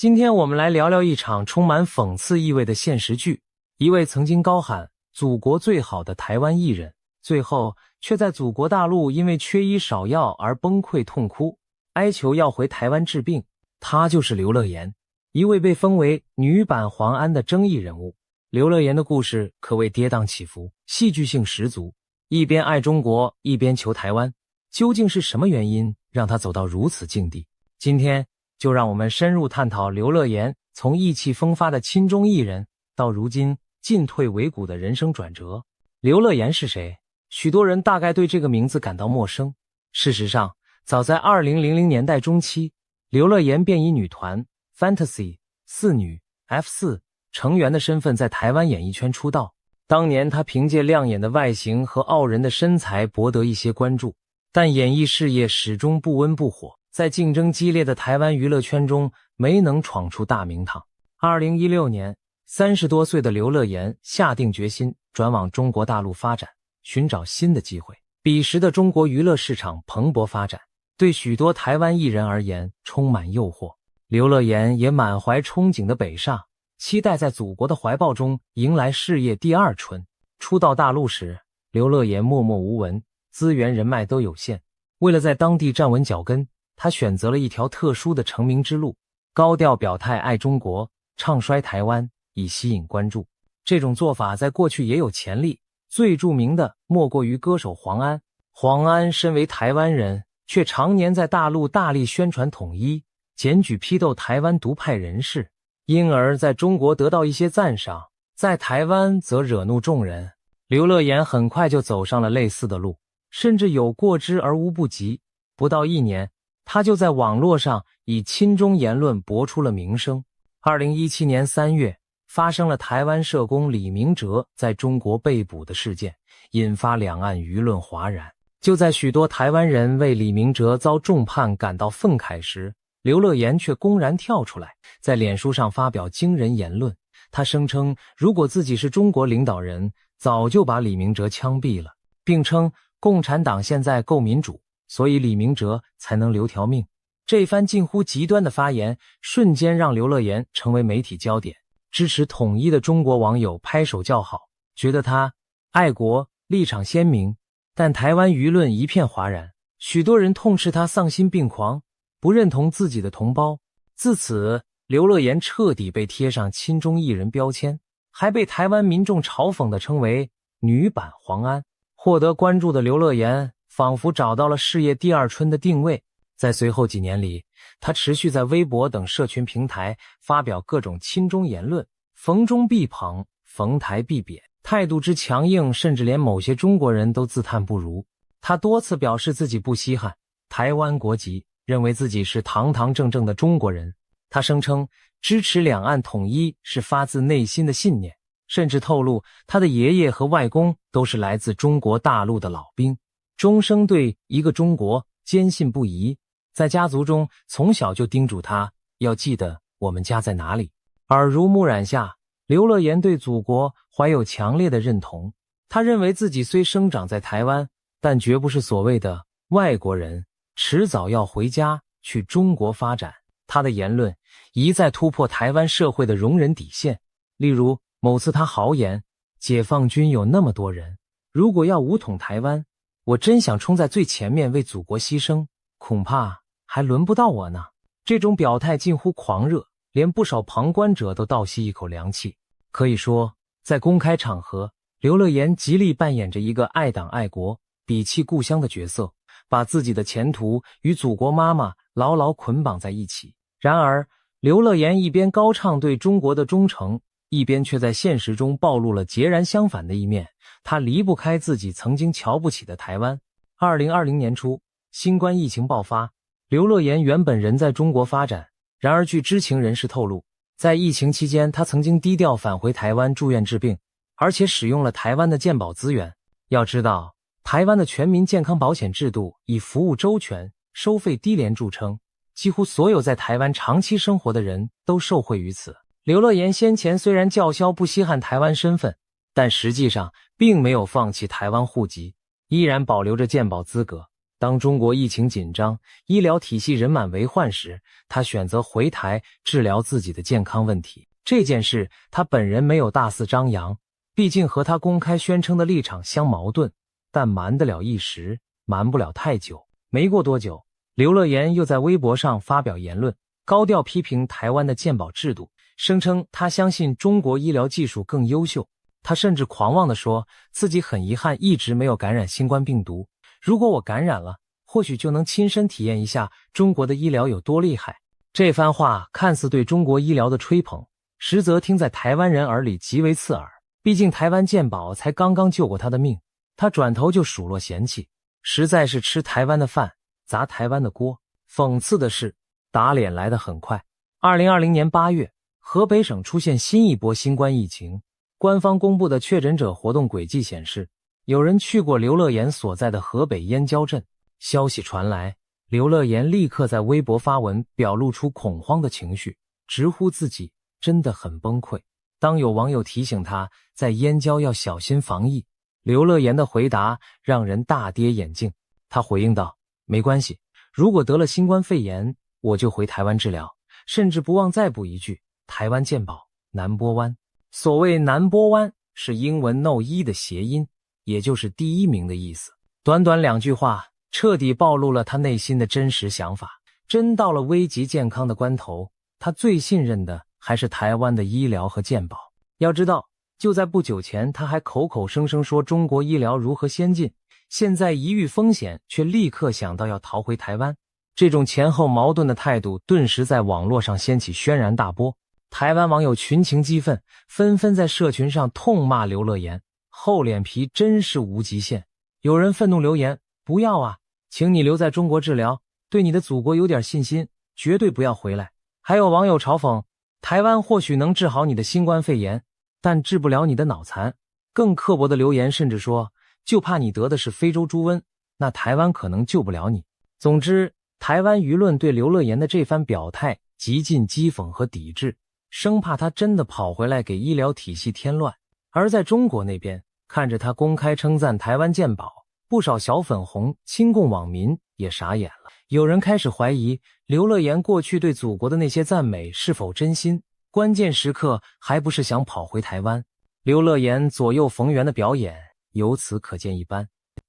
今天我们来聊聊一场充满讽刺意味的现实剧。一位曾经高喊祖国最好的台湾艺人，最后却在祖国大陆因为缺医少药而崩溃痛哭，哀求要回台湾治病。他就是刘乐妍，一位被封为女版黄安的争议人物。刘乐妍的故事可谓跌宕起伏，戏剧性十足，一边爱中国，一边求台湾。究竟是什么原因让他走到如此境地？今天就让我们深入探讨刘乐妍从意气风发的亲中艺人到如今进退维谷的人生转折。刘乐妍是谁？许多人大概对这个名字感到陌生。事实上，早在2000年代中期，刘乐妍便以女团 Fantasy 四女 F4 成员的身份在台湾演艺圈出道。当年她凭借亮眼的外形和傲人的身材博得一些关注，但演艺事业始终不温不火，在竞争激烈的台湾娱乐圈中没能闯出大名堂。2016年，30多岁的刘乐妍下定决心转往中国大陆发展，寻找新的机会。彼时的中国娱乐市场蓬勃发展，对许多台湾艺人而言充满诱惑。刘乐妍也满怀憧憬的北上，期待在祖国的怀抱中迎来事业第二春。初到大陆时，刘乐妍默默无闻，资源人脉都有限。为了在当地站稳脚跟，他选择了一条特殊的成名之路，高调表态爱中国，唱衰台湾，以吸引关注。这种做法在过去也有前例，最著名的莫过于歌手黄安。黄安身为台湾人，却常年在大陆大力宣传统一，检举批斗台湾独派人士，因而在中国得到一些赞赏，在台湾则惹怒众人。刘乐妍很快就走上了类似的路，甚至有过之而无不及。不到1年，他就在网络上以亲中言论博出了名声。2017年3月，发生了台湾社工李明哲在中国被捕的事件，引发两岸舆论哗然。就在许多台湾人为李明哲遭重判感到愤慨时，刘乐妍却公然跳出来，在脸书上发表惊人言论。他声称，如果自己是中国领导人，早就把李明哲枪毙了，并称共产党现在够民主，所以李明哲才能留条命。这番近乎极端的发言瞬间让刘乐妍成为媒体焦点，支持统一的中国网友拍手叫好，觉得他爱国，立场鲜明。但台湾舆论一片哗然，许多人痛斥他丧心病狂，不认同自己的同胞。自此，刘乐妍彻底被贴上亲中艺人标签，还被台湾民众嘲讽地称为女版黄安。获得关注的刘乐妍仿佛找到了事业第二春的定位。在随后几年里，他持续在微博等社群平台发表各种亲中言论，逢中必捧，逢台必贬，态度之强硬，甚至连某些中国人都自叹不如。他多次表示自己不稀罕台湾国籍，认为自己是堂堂正正的中国人。他声称支持两岸统一是发自内心的信念，甚至透露他的爷爷和外公都是来自中国大陆的老兵，终生对一个中国坚信不疑。在家族中，从小就叮嘱他要记得我们家在哪里。耳濡目染下，刘乐妍对祖国怀有强烈的认同。他认为自己虽生长在台湾，但绝不是所谓的外国人，迟早要回家去中国发展。他的言论一再突破台湾社会的容忍底线。例如，某次他豪言，解放军有那么多人，如果要武统台湾，我真想冲在最前面为祖国牺牲，恐怕还轮不到我呢。这种表态近乎狂热，连不少旁观者都倒吸一口凉气。可以说，在公开场合，刘乐妍极力扮演着一个爱党爱国、鄙弃故乡的角色，把自己的前途与祖国妈妈牢牢捆绑在一起。然而，刘乐妍一边高唱对中国的忠诚，一边却在现实中暴露了截然相反的一面。他离不开自己曾经瞧不起的台湾。2020年初，新冠疫情爆发，刘乐妍原本人在中国发展，然而据知情人士透露，在疫情期间他曾经低调返回台湾住院治病，而且使用了台湾的健保资源。要知道，台湾的全民健康保险制度以服务周全、收费低廉著称，几乎所有在台湾长期生活的人都受惠于此。刘乐妍先前虽然叫嚣不稀罕台湾身份，但实际上并没有放弃台湾户籍，依然保留着健保资格。当中国疫情紧张，医疗体系人满为患时，他选择回台治疗自己的健康问题。这件事他本人没有大肆张扬，毕竟和他公开宣称的立场相矛盾，但瞒得了一时，瞒不了太久。没过多久，刘乐言又在微博上发表言论，高调批评台湾的健保制度，声称他相信中国医疗技术更优秀。他甚至狂妄地说自己很遗憾一直没有感染新冠病毒，如果我感染了，或许就能亲身体验一下中国的医疗有多厉害。这番话看似对中国医疗的吹捧，实则听在台湾人耳里极为刺耳。毕竟台湾健保才刚刚救过他的命，他转头就数落嫌弃，实在是吃台湾的饭，砸台湾的锅。讽刺的是，打脸来得很快。2020年8月，河北省出现新一波新冠疫情，官方公布的确诊者活动轨迹显示，有人去过刘乐言所在的河北燕郊镇。消息传来，刘乐言立刻在微博发文，表露出恐慌的情绪，直呼自己真的很崩溃。当有网友提醒他在燕郊要小心防疫，刘乐言的回答让人大跌眼镜。他回应道，没关系，如果得了新冠肺炎，我就回台湾治疗，甚至不忘再补一句，台湾健保 No.1。 所谓 No.1 是英文 No. 的谐音，也就是第一名的意思。短短2句话彻底暴露了他内心的真实想法。真到了危及健康的关头，他最信任的还是台湾的医疗和健保。要知道，就在不久前，他还口口声声说中国医疗如何先进，现在一遇风险却立刻想到要逃回台湾。这种前后矛盾的态度顿时在网络上掀起轩然大波。台湾网友群情激愤，纷纷在社群上痛骂刘乐言，厚脸皮真是无极限。有人愤怒留言，不要啊，请你留在中国治疗，对你的祖国有点信心，绝对不要回来。还有网友嘲讽，台湾或许能治好你的新冠肺炎，但治不了你的脑残。更刻薄的留言甚至说，就怕你得的是非洲猪瘟，那台湾可能救不了你。总之，台湾舆论对刘乐言的这番表态极尽讥讽和抵制，生怕他真的跑回来给医疗体系添乱。而在中国那边，看着他公开称赞台湾健保，不少小粉红、亲共网民也傻眼了。有人开始怀疑刘乐言过去对祖国的那些赞美是否真心，关键时刻还不是想跑回台湾。刘乐言左右逢源的表演由此可见一斑。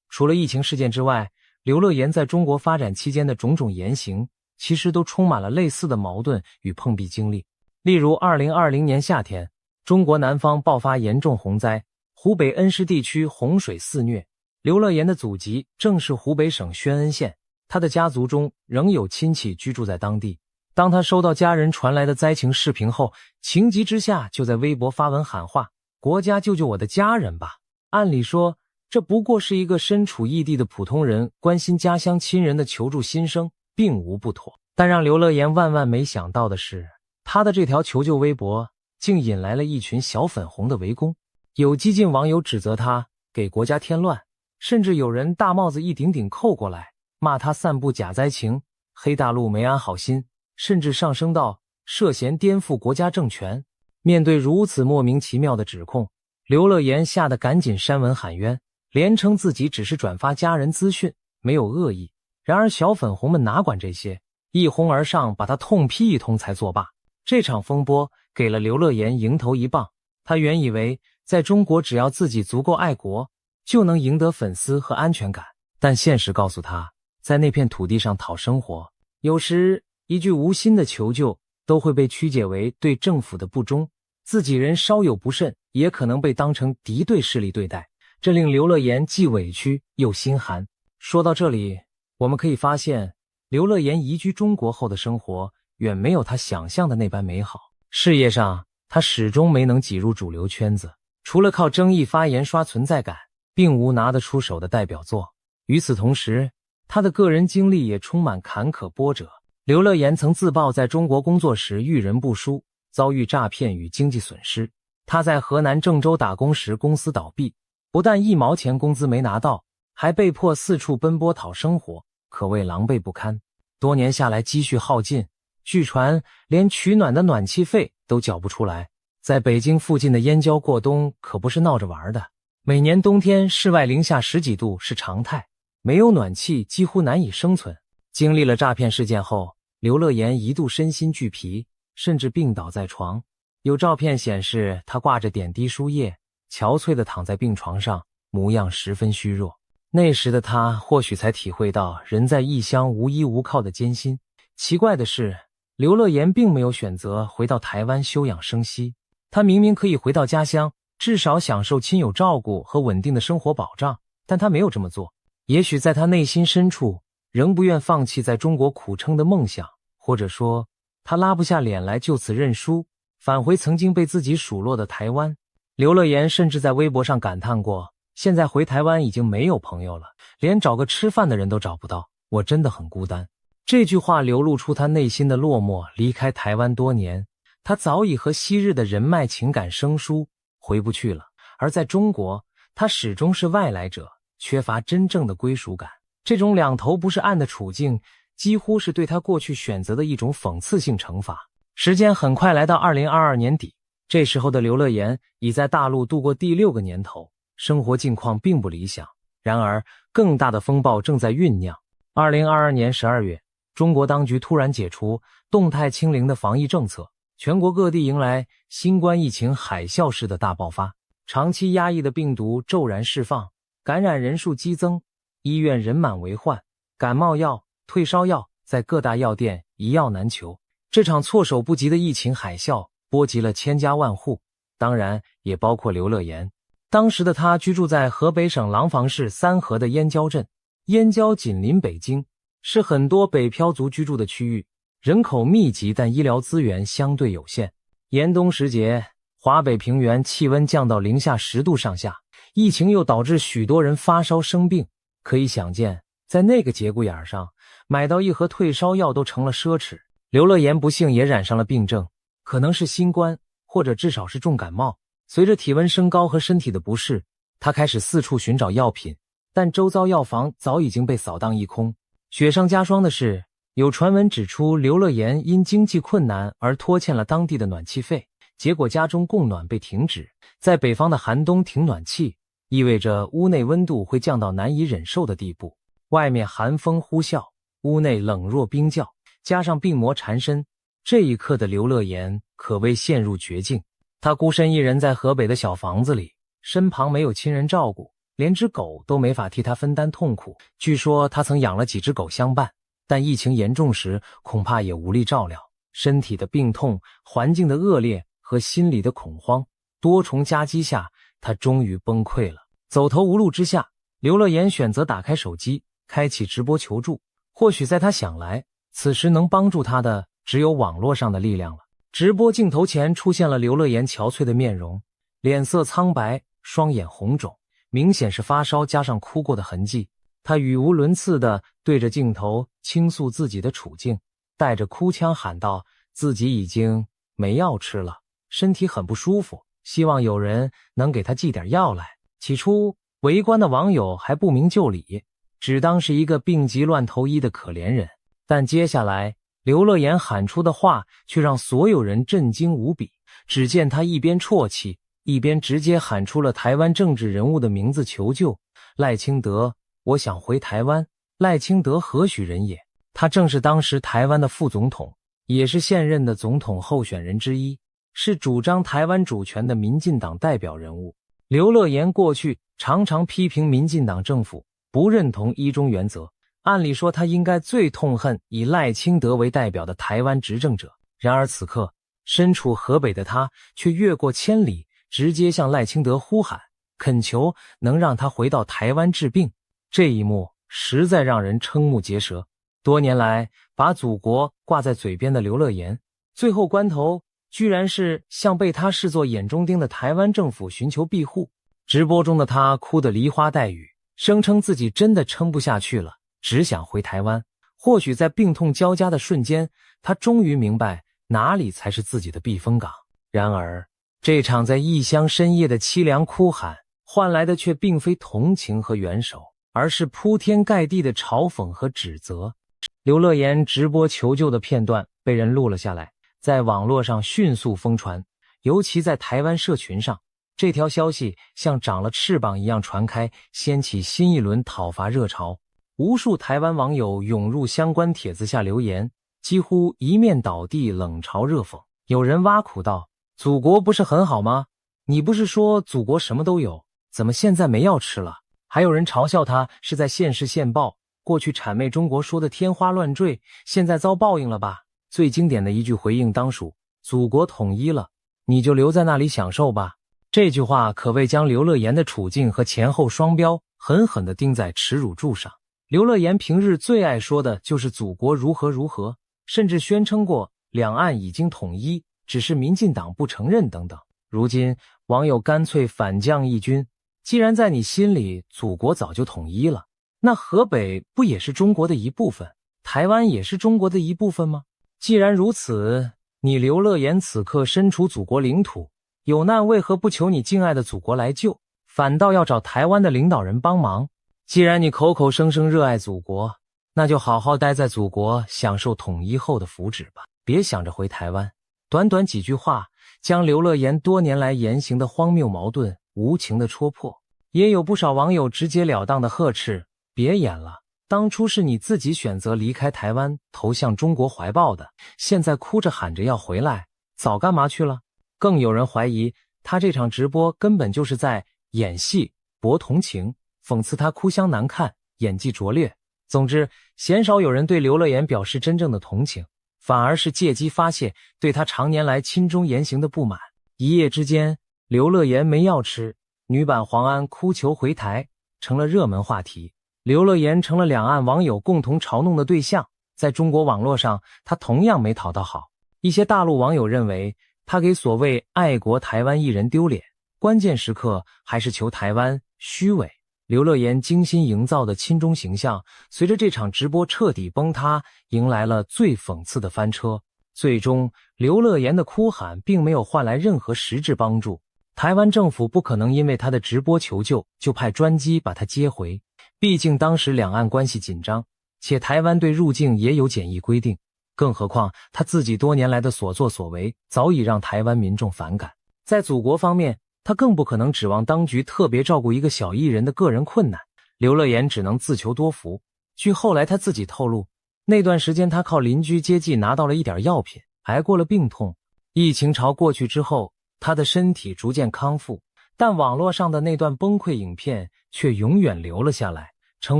除了疫情事件之外，刘乐言在中国发展期间的种种言行其实都充满了类似的矛盾与碰壁经历。例如2020年夏天，中国南方爆发严重洪灾，湖北恩施地区洪水肆虐。刘乐言的祖籍正是湖北省宣恩县，他的家族中仍有亲戚居住在当地。当他收到家人传来的灾情视频后，情急之下就在微博发文喊话，国家救救我的家人吧。按理说，这不过是一个身处异地的普通人关心家乡亲人的求助心声，并无不妥。但让刘乐言万万没想到的是，他的这条求救微博竟引来了一群小粉红的围攻。有激进网友指责他给国家添乱，甚至有人大帽子一顶顶扣过来，骂他散布假灾情，黑大陆没安好心，甚至上升到涉嫌颠覆国家政权。面对如此莫名其妙的指控，刘乐言吓得赶紧删文喊冤，连称自己只是转发家人资讯，没有恶意。然而小粉红们哪管这些，一哄而上把他痛批一通才作罢。这场风波给了刘乐言迎头一棒，他原以为在中国只要自己足够爱国，就能赢得粉丝和安全感，但现实告诉他，在那片土地上讨生活，有时一句无心的求救都会被曲解为对政府的不忠，自己人稍有不慎也可能被当成敌对势力对待，这令刘乐言既委屈又心寒。说到这里，我们可以发现，刘乐言移居中国后的生活远没有他想象的那般美好。事业上，他始终没能挤入主流圈子，除了靠争议发言刷存在感，并无拿得出手的代表作。与此同时，他的个人经历也充满坎坷波折。刘乐言曾自曝在中国工作时遇人不淑，遭遇诈骗与经济损失。他在河南郑州打工时公司倒闭，不但1毛钱工资没拿到，还被迫四处奔波讨生活，可谓狼狈不堪。多年下来积蓄耗尽，据传连取暖的暖气费都缴不出来。在北京附近的燕郊过冬可不是闹着玩的，每年冬天室外零下10几度是常态。没有暖气几乎难以生存。经历了诈骗事件后，刘乐言一度身心俱疲，甚至病倒在床。有照片显示他挂着点滴输液，憔悴地躺在病床上，模样十分虚弱。那时的他或许才体会到人在异乡无依无靠的艰辛。奇怪的是，刘乐言并没有选择回到台湾休养生息。他明明可以回到家乡，至少享受亲友照顾和稳定的生活保障，但他没有这么做。也许在他内心深处，仍不愿放弃在中国苦撑的梦想，或者说，他拉不下脸来就此认输，返回曾经被自己数落的台湾。刘乐言甚至在微博上感叹过，现在回台湾已经没有朋友了，连找个吃饭的人都找不到，我真的很孤单。这句话流露出他内心的落寞。离开台湾多年，他早已和昔日的人脉情感生疏，回不去了。而在中国，他始终是外来者，缺乏真正的归属感。这种两头不是岸的处境，几乎是对他过去选择的一种讽刺性惩罚。时间很快来到2022年底，这时候的刘乐言已在大陆度过第6个年头，生活境况并不理想。然而，更大的风暴正在酝酿。2022年12月，中国当局突然解除动态清零的防疫政策，全国各地迎来新冠疫情海啸式的大爆发。长期压抑的病毒骤然释放，感染人数激增，医院人满为患，感冒药、退烧药在各大药店一药难求。这场措手不及的疫情海啸波及了千家万户，当然也包括刘乐言。当时的他居住在河北省廊坊市三河的燕郊镇，燕郊紧邻北京，是很多北漂族居住的区域，人口密集，但医疗资源相对有限。严冬时节，华北平原气温降到-10度上下，疫情又导致许多人发烧生病。可以想见，在那个节骨眼上，买到一盒退烧药都成了奢侈。刘乐言不幸也染上了病症，可能是新冠，或者至少是重感冒。随着体温升高和身体的不适，他开始四处寻找药品，但周遭药房早已经被扫荡一空。雪上加霜的是，有传闻指出刘乐言因经济困难而拖欠了当地的暖气费，结果家中供暖被停止。在北方的寒冬停暖气，意味着屋内温度会降到难以忍受的地步。外面寒风呼啸，屋内冷若冰窖，加上病魔缠身，这一刻的刘乐言可谓陷入绝境。他孤身一人在河北的小房子里，身旁没有亲人照顾，连只狗都没法替他分担痛苦。据说他曾养了几只狗相伴，但疫情严重时恐怕也无力照料。身体的病痛、环境的恶劣和心理的恐慌多重夹击下，他终于崩溃了。走投无路之下，刘乐言选择打开手机，开启直播求助。或许在他想来，此时能帮助他的只有网络上的力量了。直播镜头前出现了刘乐言憔悴的面容，脸色苍白，双眼红肿，明显是发烧加上哭过的痕迹。他语无伦次地对着镜头倾诉自己的处境，带着哭腔喊道自己已经没药吃了，身体很不舒服，希望有人能给他寄点药来。起初围观的网友还不明就里，只当是一个病急乱投医的可怜人，但接下来刘乐言喊出的话却让所有人震惊无比。只见他一边啜泣，一边直接喊出了台湾政治人物的名字求救：赖清德，我想回台湾，赖清德何许人也？他正是当时台湾的副总统，也是现任的总统候选人之一，是主张台湾主权的民进党代表人物。刘乐言过去常常批评民进党政府，不认同一中原则，按理说他应该最痛恨以赖清德为代表的台湾执政者。然而此刻身处河北的他却越过千里，直接向赖清德呼喊，恳求能让他回到台湾治病。这一幕实在让人瞠目结舌。多年来把祖国挂在嘴边的刘乐言，最后关头居然是向被他视作眼中钉的台湾政府寻求庇护。直播中的他哭得梨花带雨，声称自己真的撑不下去了，只想回台湾。或许在病痛交加的瞬间，他终于明白哪里才是自己的避风港。然而这场在异乡深夜的凄凉哭喊，换来的却并非同情和援手，而是铺天盖地的嘲讽和指责。刘乐言直播求救的片段被人录了下来，在网络上迅速疯传，尤其在台湾社群上，这条消息像长了翅膀一样传开，掀起新一轮讨伐热潮。无数台湾网友涌入相关帖子下留言，几乎一面倒地冷嘲热讽。有人挖苦道：祖国不是很好吗？你不是说祖国什么都有，怎么现在没药吃了？还有人嘲笑他是在现世现报，过去谄媚中国说的天花乱坠，现在遭报应了吧？最经典的一句回应当属：祖国统一了，你就留在那里享受吧。这句话可谓将刘乐言的处境和前后双标狠狠地钉在耻辱柱上。刘乐言平日最爱说的就是祖国如何如何，甚至宣称过两岸已经统一，只是民进党不承认等等。如今网友干脆反将一军，既然在你心里祖国早就统一了，那河北不也是中国的一部分？台湾也是中国的一部分吗？既然如此，你刘乐言此刻身处祖国领土，有难为何不求你敬爱的祖国来救，反倒要找台湾的领导人帮忙？既然你口口声声热爱祖国，那就好好待在祖国，享受统一后的福祉吧，别想着回台湾。短短几句话，将刘乐言多年来言行的荒谬矛盾无情地戳破。也有不少网友直截了当的呵斥：别演了，当初是你自己选择离开台湾，投向中国怀抱的，现在哭着喊着要回来，早干嘛去了？更有人怀疑他这场直播根本就是在演戏，博同情，讽刺他哭相难看，演技拙劣。总之，鲜少有人对刘乐言表示真正的同情，反而是借机发泄对他常年来亲中言行的不满。一夜之间，刘乐言没药吃，女版黄安哭求回台成了热门话题，刘乐言成了两岸网友共同嘲弄的对象。在中国网络上，他同样没讨到好。一些大陆网友认为他给所谓爱国台湾艺人丢脸，关键时刻还是求台湾，虚伪。刘乐言精心营造的亲中形象，随着这场直播彻底崩塌，迎来了最讽刺的翻车。最终，刘乐言的哭喊并没有换来任何实质帮助。台湾政府不可能因为他的直播求救就派专机把他接回，毕竟当时两岸关系紧张，且台湾对入境也有检疫规定。更何况他自己多年来的所作所为早已让台湾民众反感。在祖国方面，他更不可能指望当局特别照顾一个小艺人的个人困难，刘乐言只能自求多福。据后来他自己透露，那段时间他靠邻居接济拿到了一点药品，挨过了病痛。疫情潮过去之后，他的身体逐渐康复，但网络上的那段崩溃影片却永远留了下来，成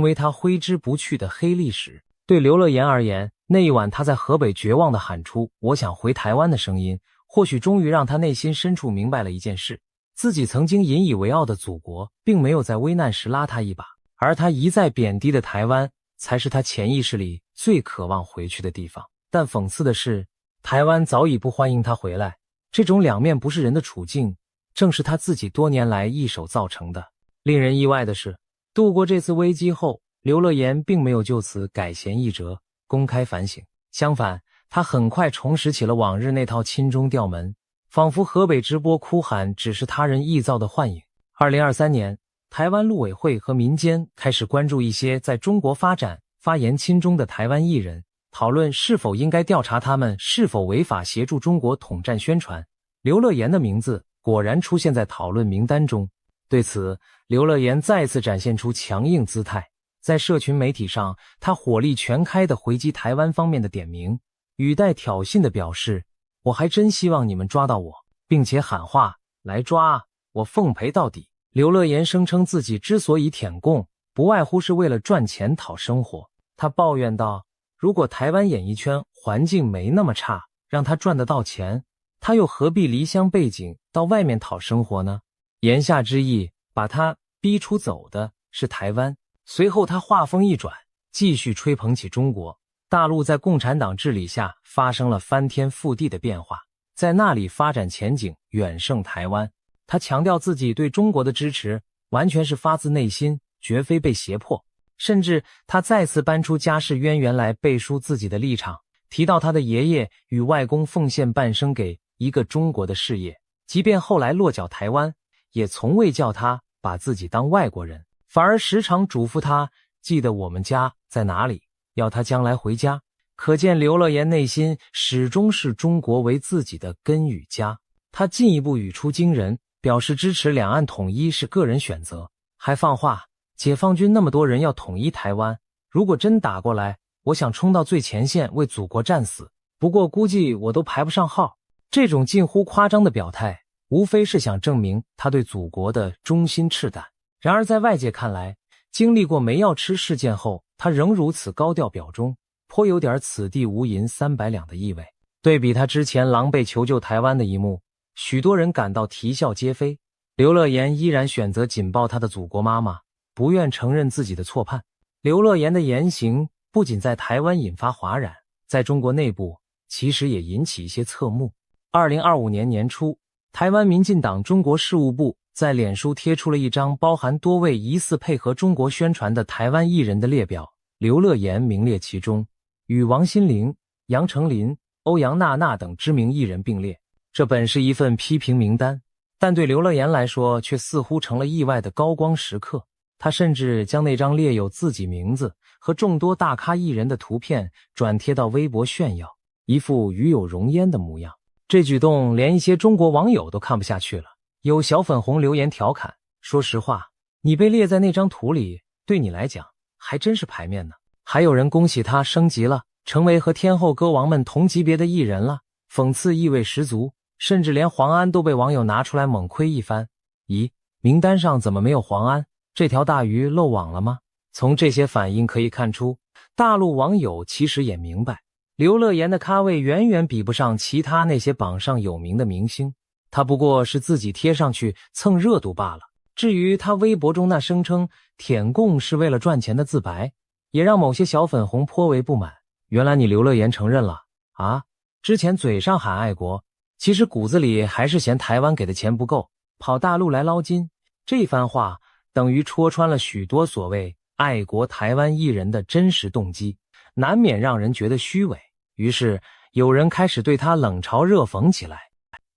为他挥之不去的黑历史。对刘乐言而言，那一晚他在河北绝望地喊出我想回台湾的声音，或许终于让他内心深处明白了一件事，自己曾经引以为傲的祖国并没有在危难时拉他一把，而他一再贬低的台湾才是他潜意识里最渴望回去的地方。但讽刺的是，台湾早已不欢迎他回来，这种两面不是人的处境，正是他自己多年来一手造成的。令人意外的是，度过这次危机后，刘乐言并没有就此改弦易辙，公开反省。相反，他很快重拾起了往日那套亲中调门，仿佛河北直播哭喊只是他人臆造的幻影。2023年，台湾陆委会和民间开始关注一些在中国发展、发言亲中的台湾艺人，讨论是否应该调查他们是否违法协助中国统战宣传。刘乐言的名字果然出现在讨论名单中。对此，刘乐言再次展现出强硬姿态。在社群媒体上，他火力全开地回击台湾方面的点名，语带挑衅地表示，我还真希望你们抓到我，并且喊话，来抓，我奉陪到底。刘乐言声称自己之所以舔共，不外乎是为了赚钱讨生活。他抱怨道，如果台湾演艺圈环境没那么差，让他赚得到钱，他又何必离乡背井到外面讨生活呢？言下之意，把他逼出走的是台湾。随后他话锋一转，继续吹捧起中国。大陆在共产党治理下发生了翻天覆地的变化，在那里发展前景远胜台湾。他强调自己对中国的支持完全是发自内心，绝非被胁迫。甚至他再次搬出家世渊源来背书自己的立场，提到他的爷爷与外公奉献半生给一个中国的事业，即便后来落脚台湾，也从未叫他把自己当外国人，反而时常嘱咐他记得我们家在哪里，要他将来回家。可见刘乐言内心始终视中国为自己的根与家。他进一步语出惊人，表示支持两岸统一是个人选择，还放话解放军那么多人要统一台湾，如果真打过来，我想冲到最前线为祖国战死，不过估计我都排不上号。这种近乎夸张的表态，无非是想证明他对祖国的忠心赤胆。然而在外界看来，经历过梅药吃事件后，他仍如此高调表忠，颇有点此地无银300两的意味。对比他之前狼狈求救台湾的一幕，许多人感到啼笑皆非。刘乐言依然选择紧抱他的祖国妈妈，不愿承认自己的错判。刘乐言的言行不仅在台湾引发哗然，在中国内部其实也引起一些侧目。2025年年初，台湾民进党中国事务部在脸书贴出了一张包含多位疑似配合中国宣传的台湾艺人的列表，刘乐言名列其中，与王心凌、杨丞琳、欧阳娜娜等知名艺人并列。这本是一份批评名单，但对刘乐言来说却似乎成了意外的高光时刻。他甚至将那张列有自己名字和众多大咖艺人的图片转贴到微博炫耀，一副与有荣焉的模样。这举动连一些中国网友都看不下去了，有小粉红留言调侃，说实话，你被列在那张图里，对你来讲还真是牌面呢。还有人恭喜他升级了，成为和天后歌王们同级别的艺人了，讽刺意味十足，甚至连黄安都被网友拿出来猛亏一番。咦，名单上怎么没有黄安？这条大鱼漏网了吗？从这些反应可以看出，大陆网友其实也明白，刘乐言的咖位远远比不上其他那些榜上有名的明星，他不过是自己贴上去蹭热度罢了。至于他微博中那声称舔共是为了赚钱的自白，也让某些小粉红颇为不满。原来你刘乐言承认了啊？之前嘴上喊爱国，其实骨子里还是嫌台湾给的钱不够，跑大陆来捞金。这番话等于戳穿了许多所谓爱国台湾艺人的真实动机，难免让人觉得虚伪。于是有人开始对他冷嘲热讽起来。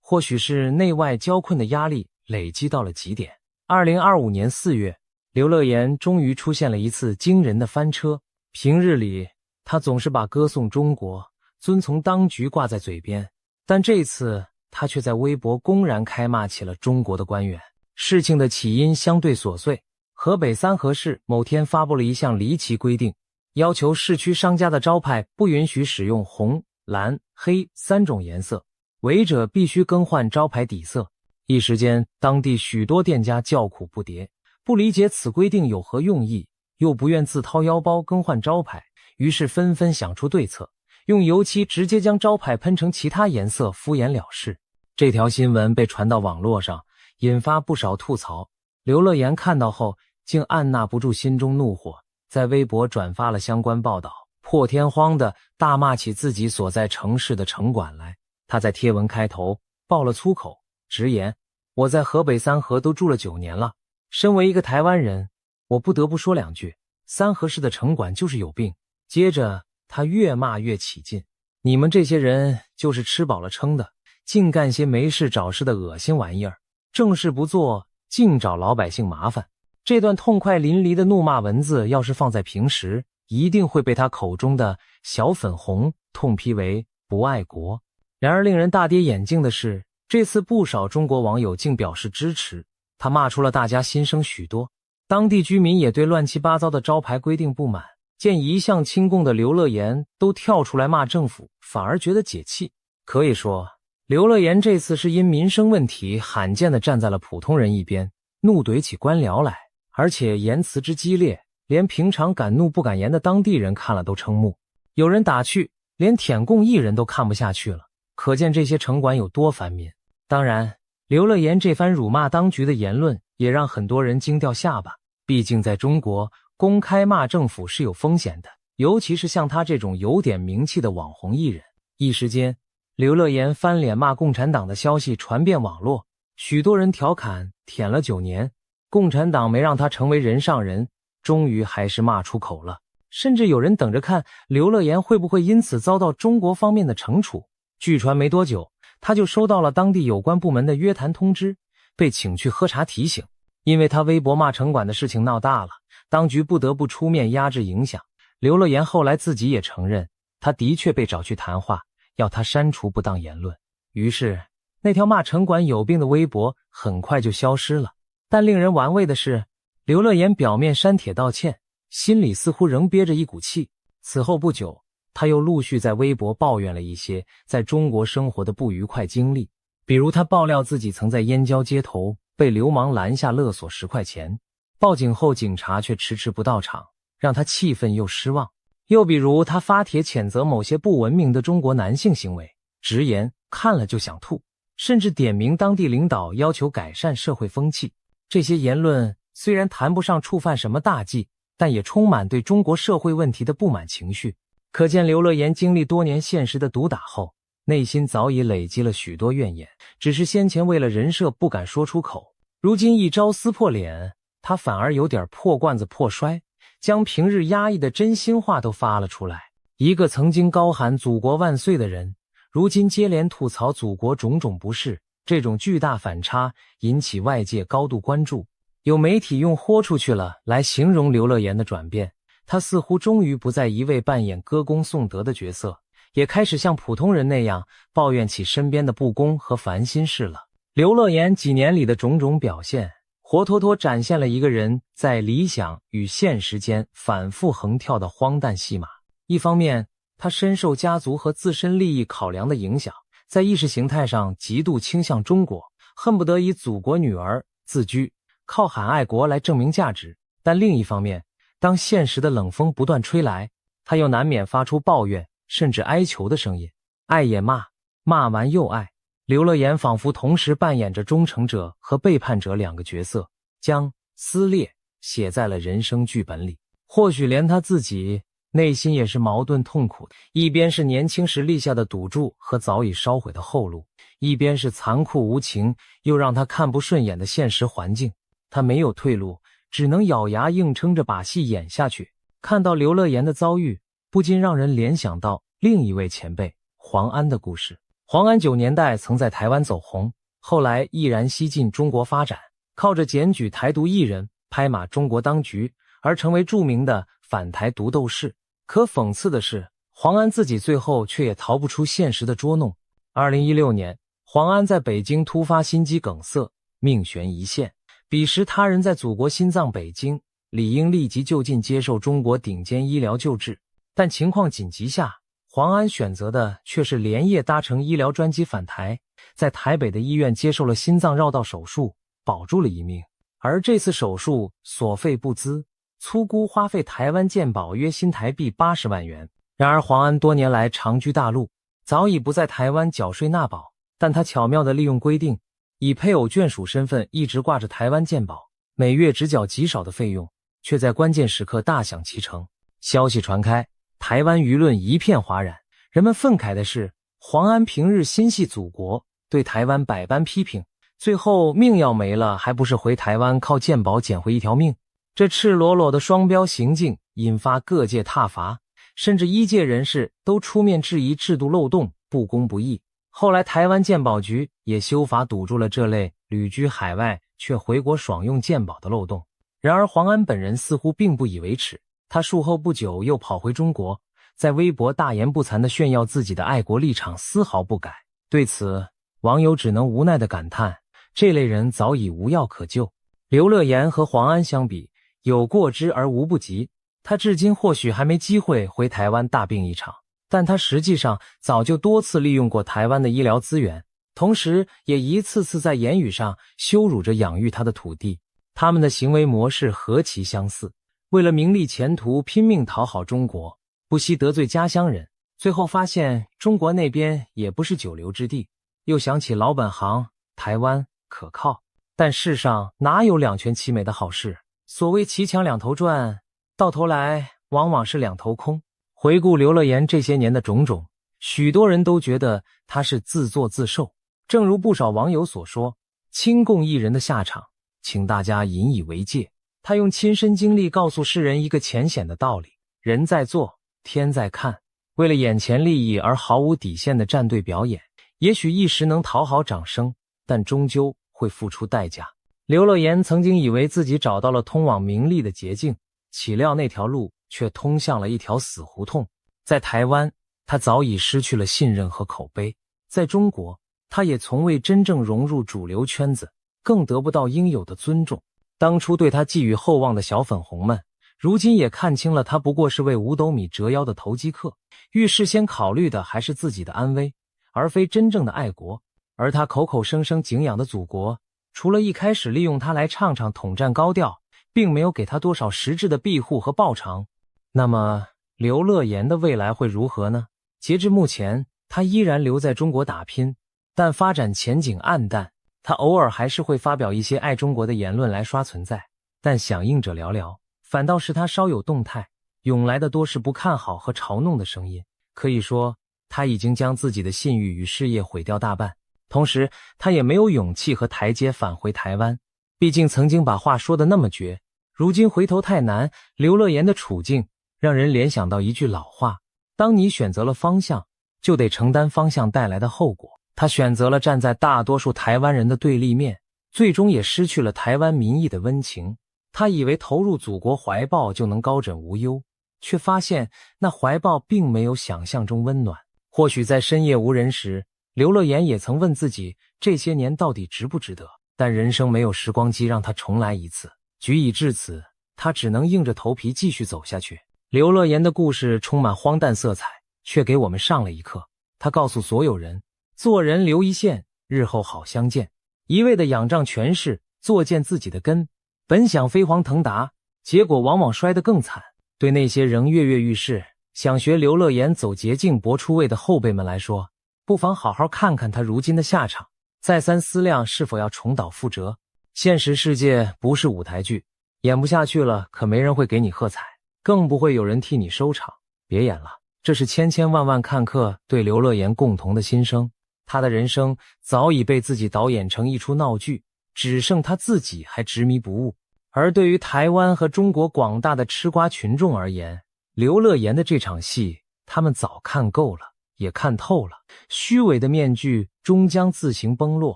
或许是内外交困的压力累积到了极点。2025年4月，刘乐言终于出现了一次惊人的翻车。平日里他总是把歌颂中国、遵从当局挂在嘴边，但这次他却在微博公然开骂起了中国的官员。事情的起因相对琐碎，河北三河市某天发布了一项离奇规定，要求市区商家的招牌不允许使用红、蓝、黑3种颜色，违者必须更换招牌底色。一时间，当地许多店家叫苦不迭，不理解此规定有何用意，又不愿自掏腰包更换招牌，于是纷纷想出对策，用油漆直接将招牌喷成其他颜色，敷衍了事。这条新闻被传到网络上，引发不少吐槽。刘乐言看到后竟按捺不住心中怒火，在微博转发了相关报道，破天荒地大骂起自己所在城市的城管来。他在贴文开头爆了粗口，直言，我在河北三河都住了9年了，身为一个台湾人，我不得不说两句，三河市的城管就是有病。接着他越骂越起劲，你们这些人就是吃饱了撑的，净干些没事找事的恶心玩意儿，正事不做，净找老百姓麻烦。这段痛快淋漓的怒骂文字要是放在平时，一定会被他口中的小粉红痛批为不爱国。然而令人大跌眼镜的是，这次不少中国网友竟表示支持，他骂出了大家心声许多。当地居民也对乱七八糟的招牌规定不满，见一向亲共的刘乐言都跳出来骂政府，反而觉得解气。可以说，刘乐言这次是因民生问题罕见地站在了普通人一边，怒怼起官僚来，而且言辞之激烈，连平常敢怒不敢言的当地人看了都瞠目。有人打趣，连舔共艺人都看不下去了，可见这些城管有多烦民。当然，刘乐言这番辱骂当局的言论也让很多人惊掉下巴，毕竟在中国，公开骂政府是有风险的，尤其是像他这种有点名气的网红艺人。一时间，刘乐言翻脸骂共产党的消息传遍网络，许多人调侃舔了9年，共产党没让他成为人上人，终于还是骂出口了。甚至有人等着看刘乐言会不会因此遭到中国方面的惩处。据传没多久，他就收到了当地有关部门的约谈通知，被请去喝茶提醒。因为他微博骂城管的事情闹大了，当局不得不出面压制影响。刘乐言后来自己也承认，他的确被找去谈话，要他删除不当言论。于是那条骂城管有病的微博很快就消失了。但令人玩味的是，刘乐言表面删帖道歉，心里似乎仍憋着一股气。此后不久，他又陆续在微博抱怨了一些在中国生活的不愉快经历，比如他爆料自己曾在燕郊街头被流氓拦下勒索10块钱，报警后警察却迟迟不到场，让他气愤又失望。又比如他发帖谴责某些不文明的中国男性行为，直言看了就想吐，甚至点名当地领导要求改善社会风气。这些言论虽然谈不上触犯什么大忌，但也充满对中国社会问题的不满情绪。可见刘乐言经历多年现实的毒打后，内心早已累积了许多怨言，只是先前为了人设不敢说出口，如今一朝撕破脸，他反而有点破罐子破摔，将平日压抑的真心话都发了出来。一个曾经高喊祖国万岁的人，如今接连吐槽祖国种种不是，这种巨大反差引起外界高度关注。有媒体用豁出去了来形容刘乐言的转变，他似乎终于不再一味扮演歌功颂德的角色，也开始像普通人那样抱怨起身边的不公和烦心事了。刘乐言几年里的种种表现，活脱脱展现了一个人在理想与现实间反复横跳的荒诞戏码。一方面，他深受家族和自身利益考量的影响，在意识形态上极度倾向中国，恨不得以祖国女儿自居，靠喊爱国来证明价值。但另一方面，当现实的冷风不断吹来，他又难免发出抱怨甚至哀求的声音，爱也骂，骂完又爱。刘乐言仿佛同时扮演着忠诚者和背叛者两个角色，将撕裂写在了人生剧本里。或许连他自己内心也是矛盾痛苦的，一边是年轻时立下的赌注和早已烧毁的后路，一边是残酷无情又让他看不顺眼的现实环境。他没有退路，只能咬牙硬撑着把戏演下去。看到刘乐言的遭遇，不禁让人联想到另一位前辈黄安的故事。黄安90年代曾在台湾走红，后来毅然西进中国发展，靠着检举台独艺人，拍马中国当局，而成为著名的反台独斗士。可讽刺的是，黄安自己最后却也逃不出现实的捉弄。2016年，黄安在北京突发心肌梗塞，命悬一线。彼时他人在祖国心脏北京，理应立即就近接受中国顶尖医疗救治，但情况紧急下，黄安选择的却是连夜搭乘医疗专机返台，在台北的医院接受了心脏绕道手术，保住了一命。而这次手术所费不赀，粗估花费台湾健保约新台币80万元。然而黄安多年来长居大陆，早已不在台湾缴税纳保，但他巧妙地利用规定，以配偶眷属身份一直挂着台湾健保，每月只缴极少的费用，却在关键时刻大享其成。消息传开，台湾舆论一片哗然，人们愤慨的是，黄安平日心系祖国，对台湾百般批评，最后命要没了，还不是回台湾靠健保捡回一条命？这赤裸裸的双标行径引发各界挞伐，甚至医界人士都出面质疑制度漏洞，不公不义。后来台湾健保局也修法堵住了这类旅居海外却回国爽用健保的漏洞。然而黄安本人似乎并不以为耻，他术后不久又跑回中国，在微博大言不惭地炫耀自己的爱国立场，丝毫不改。对此，网友只能无奈地感叹，这类人早已无药可救。刘乐言和黄安相比，有过之而无不及。他至今或许还没机会回台湾大病一场，但他实际上早就多次利用过台湾的医疗资源，同时也一次次在言语上羞辱着养育他的土地。他们的行为模式何其相似，为了名利前途拼命讨好中国，不惜得罪家乡人，最后发现中国那边也不是久留之地，又想起老本行台湾可靠。但世上哪有两全其美的好事？所谓骑墙两头转，到头来往往是两头空。回顾刘乐言这些年的种种，许多人都觉得他是自作自受。正如不少网友所说，亲共艺人的下场，请大家引以为戒。他用亲身经历告诉世人一个浅显的道理：人在做，天在看。为了眼前利益而毫无底线的站队表演，也许一时能讨好掌声，但终究会付出代价。刘乐言曾经以为自己找到了通往名利的捷径，岂料那条路却通向了一条死胡同。在台湾，他早已失去了信任和口碑；在中国，他也从未真正融入主流圈子，更得不到应有的尊重。当初对他寄予厚望的小粉红们，如今也看清了他不过是为五斗米折腰的投机客，遇事先考虑的还是自己的安危，而非真正的爱国。而他口口声声敬仰的祖国，除了一开始利用他来唱唱统战高调，并没有给他多少实质的庇护和报偿。那么刘乐言的未来会如何呢？截至目前，他依然留在中国打拼，但发展前景暗淡。他偶尔还是会发表一些爱中国的言论来刷存在，但响应者寥寥，反倒是他稍有动态，涌来的多是不看好和嘲弄的声音。可以说，他已经将自己的信誉与事业毁掉大半。同时，他也没有勇气和台阶返回台湾，毕竟曾经把话说得那么绝，如今回头太难。刘乐言的处境让人联想到一句老话：当你选择了方向，就得承担方向带来的后果。他选择了站在大多数台湾人的对立面，最终也失去了台湾民意的温情。他以为投入祖国怀抱就能高枕无忧，却发现那怀抱并没有想象中温暖。或许在深夜无人时，刘乐言也曾问自己，这些年到底值不值得？但人生没有时光机让他重来一次。局已至此，他只能硬着头皮继续走下去。刘乐言的故事充满荒诞色彩，却给我们上了一课。他告诉所有人，做人留一线，日后好相见。一味的仰仗权势，作践自己的根，本想飞黄腾达，结果往往摔得更惨。对那些仍跃跃欲试，想学刘乐言走捷径搏出位的后辈们来说，不妨好好看看他如今的下场，再三思量是否要重蹈覆辙。现实世界不是舞台剧，演不下去了，可没人会给你喝彩，更不会有人替你收场。别演了，这是千千万万看客对刘乐言共同的心声。他的人生早已被自己导演成一出闹剧，只剩他自己还执迷不悟。而对于台湾和中国广大的吃瓜群众而言，刘乐言的这场戏，他们早看够了，也看透了。虚伪的面具终将自行崩落，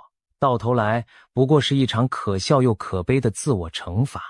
到头来不过是一场可笑又可悲的自我惩罚。